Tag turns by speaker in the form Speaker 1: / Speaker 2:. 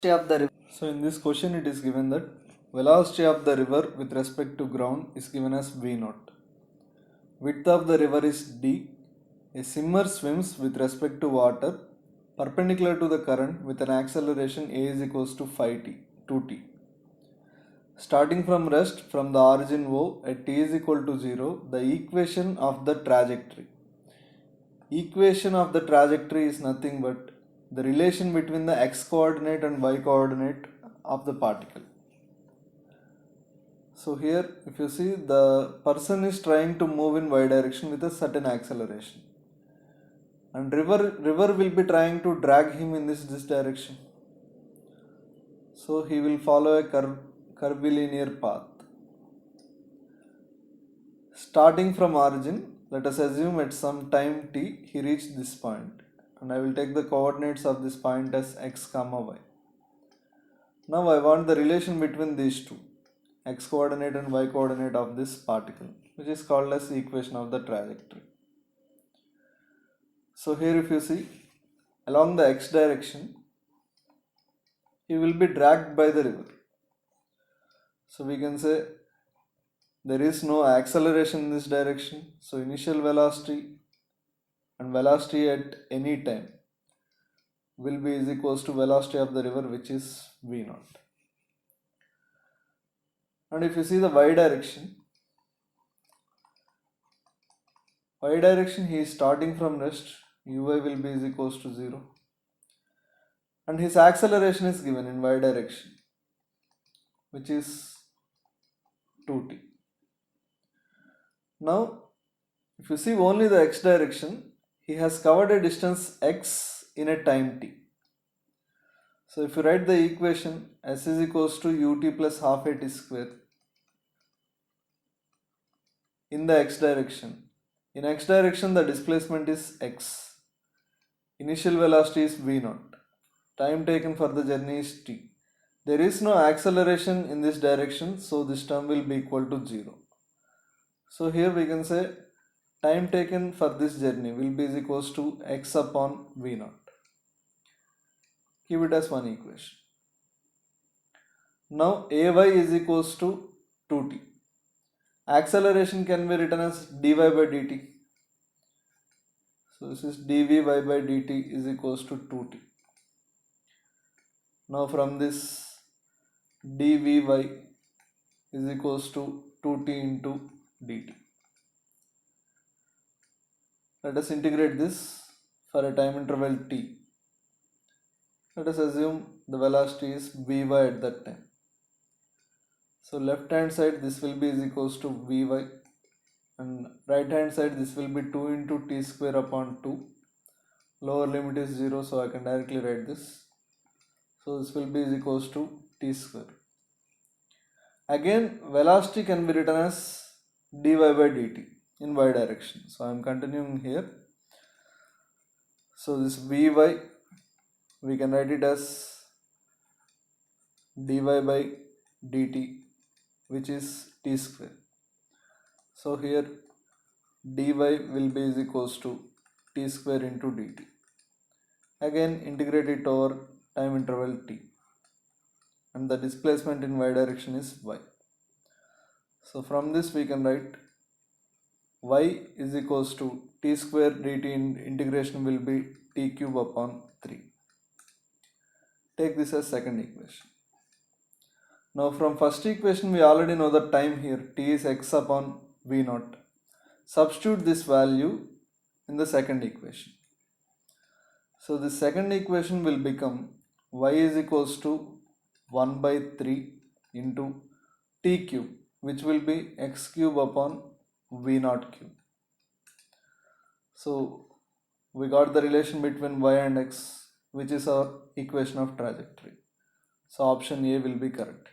Speaker 1: Of the river. So in this question it is given that velocity of the river with respect to ground is given as V naught. Width of the river is D. A swimmer swims with respect to water perpendicular to the current with an acceleration a is equals to 5t, 2t. Starting from rest from the origin O at t is equal to 0, the equation of the trajectory. Equation of the trajectory is nothing but the relation between the x coordinate and y coordinate of the particle. So here if you see, the person is trying to move in y direction with a certain acceleration, and river will be trying to drag him in this direction. So he will follow a curvilinear path. Starting from origin, let us assume at some time t he reached this point, and I will take the coordinates of this point as x comma y. Now I want the relation between these two, x coordinate and y coordinate of this particle, which is called as the equation of the trajectory. So here if you see, along the x direction he will be dragged by the river. So we can say there is no acceleration in this direction, so initial velocity and velocity at any time will be is equals to velocity of the river, which is v naught. And if you see the y direction he is starting from rest, uy will be is equals to 0, and his acceleration is given in y direction, which is 2t. Now if you see only the x direction, he has covered a distance x in a time t. So if you write the equation, s is equals to ut plus half a t square in the x direction. In x direction the displacement is x, initial velocity is v naught, time taken for the journey is t. There is no acceleration in this direction, so this term will be equal to 0. So here we can say time taken for this journey will be is equals to x upon v naught. Keep it as one equation. Now ay is equals to 2t. Acceleration can be written as dy by dt. So this is dvy by dt is equals to 2t. Now from this dvy is equals to 2t into dt. Let us integrate this for a time interval t. Let us assume the velocity is vy at that time. So left hand side this will be is equals to vy, and right hand side this will be 2 into t square upon 2. Lower limit is 0, so I can directly write this. So this will be is equals to t square. Again velocity can be written as dy by dt in y direction. So I am continuing here. So this vy we can write it as dy by dt, which is t square. So here dy will be is equals to t square into dt. Again integrate it over time interval t, and the displacement in y direction is y. So from this we can write y is equals to t square dt integration will be t cube upon 3. Take this as second equation. Now from first equation we already know the time here, t is x upon v naught. Substitute this value in the second equation. So the second equation will become y is equals to 1 by 3 into t cube, which will be x cube upon v naught cube. So we got the relation between y and x, which is our equation of trajectory. So option A will be correct.